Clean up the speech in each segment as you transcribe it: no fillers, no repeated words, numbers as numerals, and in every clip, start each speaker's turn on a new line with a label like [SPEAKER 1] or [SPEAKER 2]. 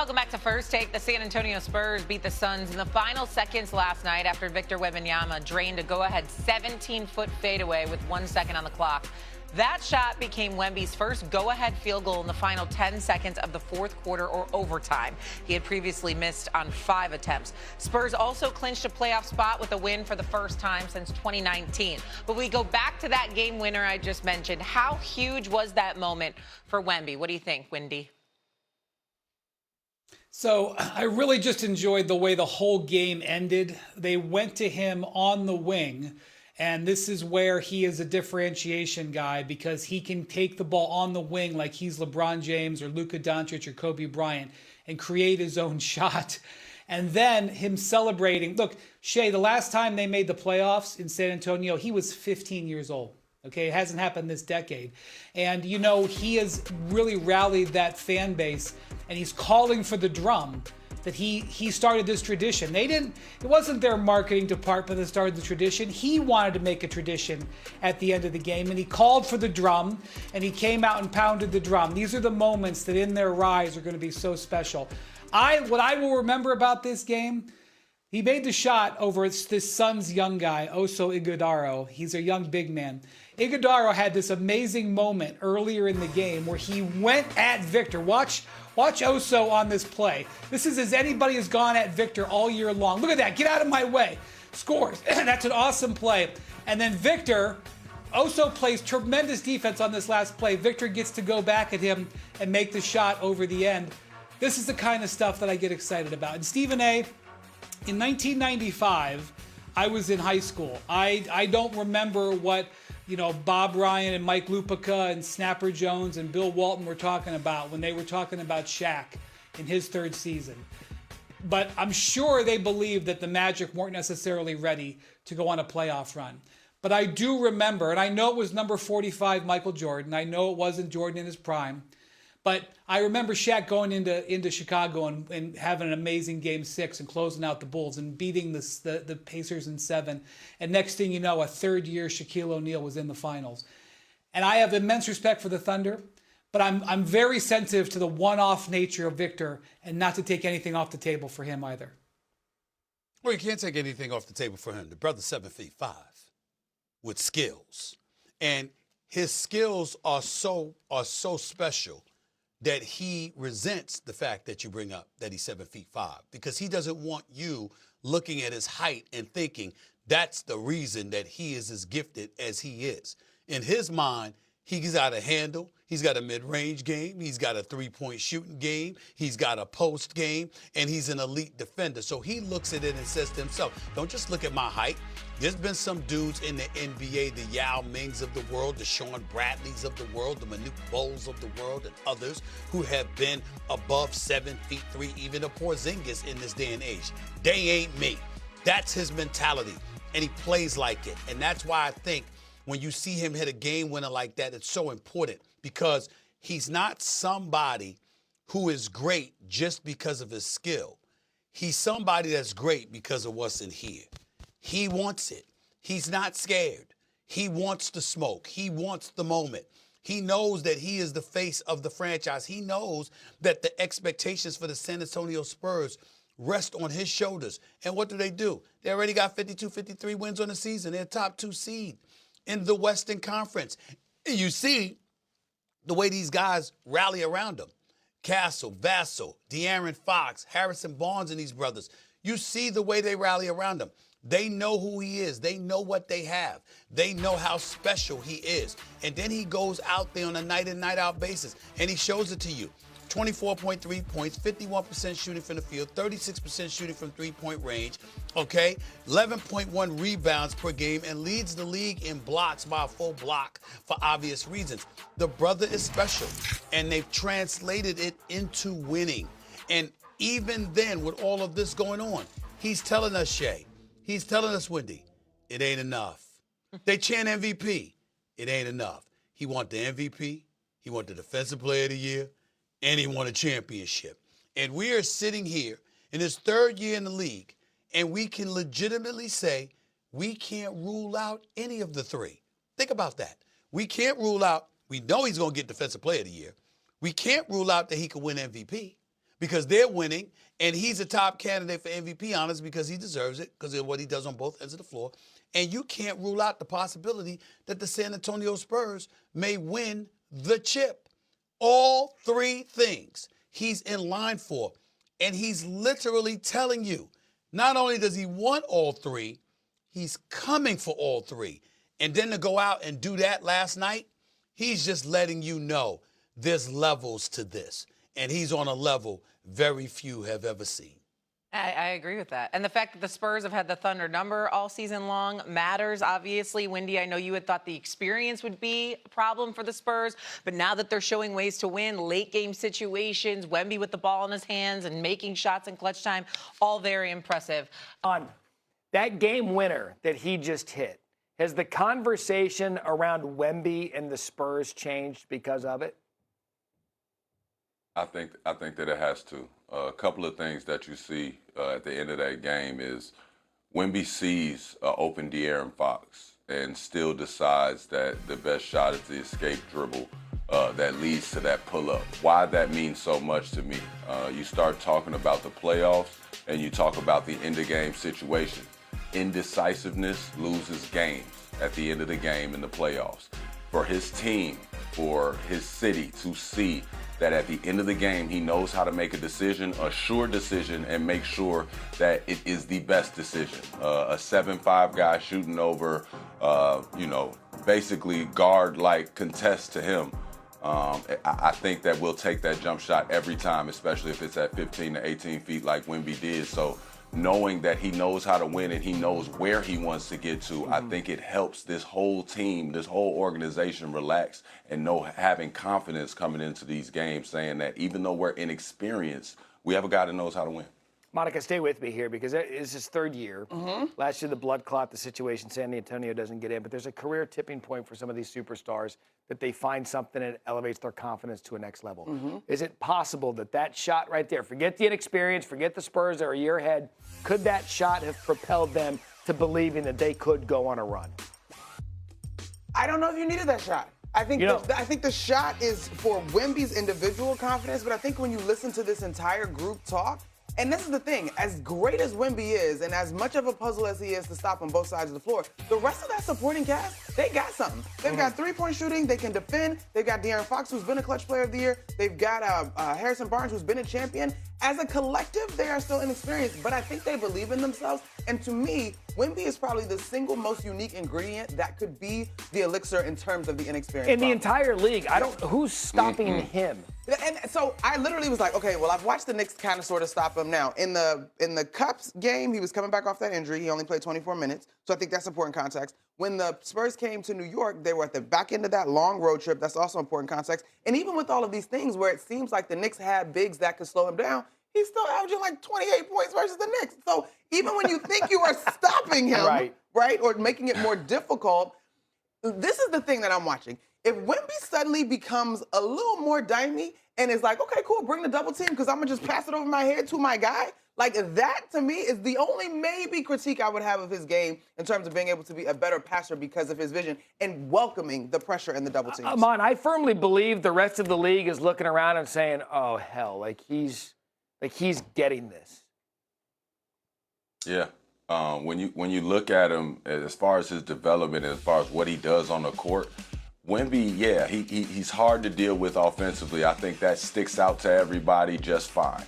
[SPEAKER 1] Welcome back to First Take. The San Antonio Spurs beat the Suns in the final seconds last night after Victor Wembanyama drained a go-ahead 17-foot fadeaway with 1 second on the clock. That shot became Wemby's first go-ahead field goal in the final 10 seconds of the fourth quarter or overtime. He had previously missed on 5 attempts. Spurs also clinched a playoff spot with a win for the first time since 2019. But we go back to that game winner I just mentioned. How huge was that moment for Wemby? What do you think, Wendy?
[SPEAKER 2] So I really just enjoyed the way the whole game ended. They went to him on the wing, and this is where he is a differentiation guy because he can take the ball on the wing like he's LeBron James or Luka Doncic or Kobe Bryant and create his own shot. And then him celebrating. Look, Shea, the last time they made the playoffs in San Antonio, he was 15 years old. Okay, it hasn't happened this decade. And, you know, he has really rallied that fan base, and he's calling for the drum that he started this tradition. It wasn't their marketing department that started the tradition. He wanted to make a tradition at the end of the game, and he called for the drum, and he came out and pounded the drum. These are the moments that in their rise are going to be so special. What I will remember about this game, he made the shot over this Suns young guy, Oso Ighodaro. He's a young big man. Ighodaro had this amazing moment earlier in the game where he went at Victor. Watch Oso on this play. This is as anybody has gone at Victor all year long. Look at that. Get out of my way. Scores. That's an awesome play. And then Oso plays tremendous defense on this last play. Victor gets to go back at him and make the shot over the end. This is the kind of stuff that I get excited about. And Stephen A., in 1995, I was in high school. I don't remember what, Bob Ryan and Mike Lupica and Snapper Jones and Bill Walton were talking about when they were talking about Shaq in his third season. But I'm sure they believed that the Magic weren't necessarily ready to go on a playoff run. But I do remember, and I know it was number 45, Michael Jordan. I know it wasn't Jordan in his prime. But I remember Shaq going into Chicago and having an amazing Game 6 and closing out the Bulls and beating the Pacers in 7. And next thing you know, a third-year Shaquille O'Neal was in the finals. And I have immense respect for the Thunder, but I'm very sensitive to the one-off nature of Victor and not to take anything off the table for him either.
[SPEAKER 3] Well, you can't take anything off the table for him. The brother's 7'5" with skills. And his skills are so special that he resents the fact that you bring up that he's 7'5", because he doesn't want you looking at his height and thinking that's the reason that he is as gifted as he is. In his mind, he's got a handle, he's got a mid-range game, he's got a three-point shooting game, he's got a post game, and he's an elite defender. So he looks at it and says to himself, don't just look at my height. There's been some dudes in the NBA, the Yao Mings of the world, the Sean Bradleys of the world, the Manute Bols of the world, and others who have been above 7'3", even a Porzingis in this day and age. They ain't me. That's his mentality, and he plays like it. And that's why I think when you see him hit a game winner like that, it's so important because he's not somebody who is great just because of his skill. He's somebody that's great because of what's in here. He wants it. He's not scared. He wants the smoke. He wants the moment. He knows that he is the face of the franchise. He knows that the expectations for the San Antonio Spurs rest on his shoulders. And what do? They already got 52, 53 wins on the season. They're top 2 seed in the Western Conference. And you see the way these guys rally around him. Castle, Vassell, De'Aaron Fox, Harrison Barnes and these brothers. You see the way they rally around him. They know who he is. They know what they have. They know how special he is. And then he goes out there on a night in, night out basis, and he shows it to you. 24.3 points, 51% shooting from the field, 36% shooting from three-point range, okay? 11.1 rebounds per game and leads the league in blocks by a full block for obvious reasons. The brother is special, and they've translated it into winning. And even then, with all of this going on, he's telling us, Shay, he's telling us, Wendy, it ain't enough. They chant MVP. It ain't enough. He want the MVP. He want the Defensive Player of the Year. And he won a championship. And we are sitting here in his third year in the league, and we can legitimately say we can't rule out any of the three. Think about that. We can't rule out, we know he's going to get Defensive Player of the Year. We can't rule out that he could win MVP. because they're winning, and he's a top candidate for MVP honors because he deserves it because of what he does on both ends of the floor. And you can't rule out the possibility that the San Antonio Spurs may win the chip. All three things he's in line for. And he's literally telling you, not only does he want all three, he's coming for all three. And then to go out and do that last night, he's just letting you know there's levels to this. And he's on a level very few have ever seen.
[SPEAKER 1] I agree with that. And the fact that the Spurs have had the Thunder number all season long matters, obviously. Wendy, I know you had thought the experience would be a problem for the Spurs, but now that they're showing ways to win, late game situations, Wemby with the ball in his hands and making shots in clutch time, all very impressive.
[SPEAKER 4] On that game winner that he just hit, has the conversation around Wemby and the Spurs changed because of it?
[SPEAKER 5] I think that it has to. A couple of things that you see at the end of that game is Wemby sees an open De'Aaron Fox and still decides that the best shot is the escape dribble that leads to that pull-up. Why that means so much to me. You start talking about the playoffs and you talk about the end-of-game situation. Indecisiveness loses games at the end of the game in the playoffs. For his team, for his city to see that at the end of the game, he knows how to make a decision, a sure decision, and make sure that it is the best decision. A 7'5" guy shooting over, basically guard-like contest to him. I think that we'll take that jump shot every time, especially if it's at 15 to 18 feet like Wemby did. So knowing that he knows how to win and he knows where he wants to get to, I think it helps this whole team, this whole organization relax and having confidence coming into these games, saying that even though we're inexperienced, we have a guy that knows how to win.
[SPEAKER 4] Monica, stay with me here because it's his third year. Last year, the blood clot, the situation, San Antonio doesn't get in, but there's a career tipping point for some of these superstars that they find something that elevates their confidence to a next level. Is it possible that that shot right there, forget the inexperience, forget the Spurs that are a year ahead, could that shot have propelled them to believing that they could go on a run?
[SPEAKER 6] I don't know if you needed that shot. I think I think the shot is for Wemby's individual confidence, but I think when you listen to this entire group talk, and this is the thing, as great as Wemby is and as much of a puzzle as he is to stop on both sides of the floor, the rest of that supporting cast, they got something. They've got three-point shooting. They can defend. They've got De'Aaron Fox, who's been a clutch player of the year. They've got Harrison Barnes, who's been a champion. As a collective, they are still inexperienced, but I think they believe in themselves. And to me, Wemby is probably the single most unique ingredient that could be the elixir in terms of the inexperience.
[SPEAKER 4] In the entire league, who's stopping him?
[SPEAKER 6] And so I literally was like, okay, well, I've watched the Knicks kind of sort of stop him now. In the Cups game, he was coming back off that injury. He only played 24 minutes. So I think that's important context. When the Spurs came to New York, they were at the back end of that long road trip. That's also important context. And even with all of these things where it seems like the Knicks had bigs that could slow him down, he's still averaging like 28 points versus the Knicks. So even when you think you are stopping him, right, or making it more difficult, this is the thing that I'm watching. If Wemby suddenly becomes a little more dimey and is like, okay, cool, bring the double team because I'm going to just pass it over my head to my guy, like that to me is the only maybe critique I would have of his game in terms of being able to be a better passer because of his vision and welcoming the pressure and the double teams.
[SPEAKER 4] Amon, I firmly believe the rest of the league is looking around and saying, oh, hell, like he's getting this.
[SPEAKER 5] Yeah. When you look at him as far as his development, as far as what he does on the court, Wemby, yeah, he's hard to deal with offensively. I think that sticks out to everybody just fine.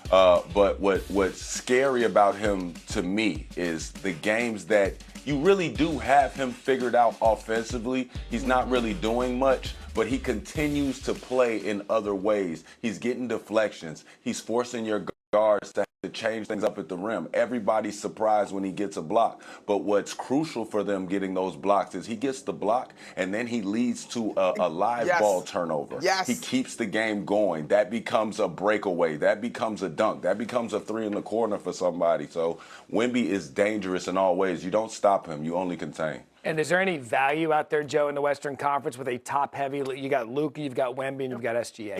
[SPEAKER 5] But what's scary about him to me is the games that you really do have him figured out offensively. He's not really doing much, but he continues to play in other ways. He's getting deflections. He's forcing your guards to change things up at the rim. Everybody's surprised when he gets a block. But what's crucial for them getting those blocks is he gets the block and then he leads to a live ball turnover. He keeps the game going. That becomes a breakaway. That becomes a dunk. That becomes a three in the corner for somebody. So Wemby is dangerous in all ways. You don't stop him. You only contain.
[SPEAKER 4] And is there any value out there, Joe, in the Western Conference with a top-heavy? You got Luka, you've got Wemby, and you've got SGA.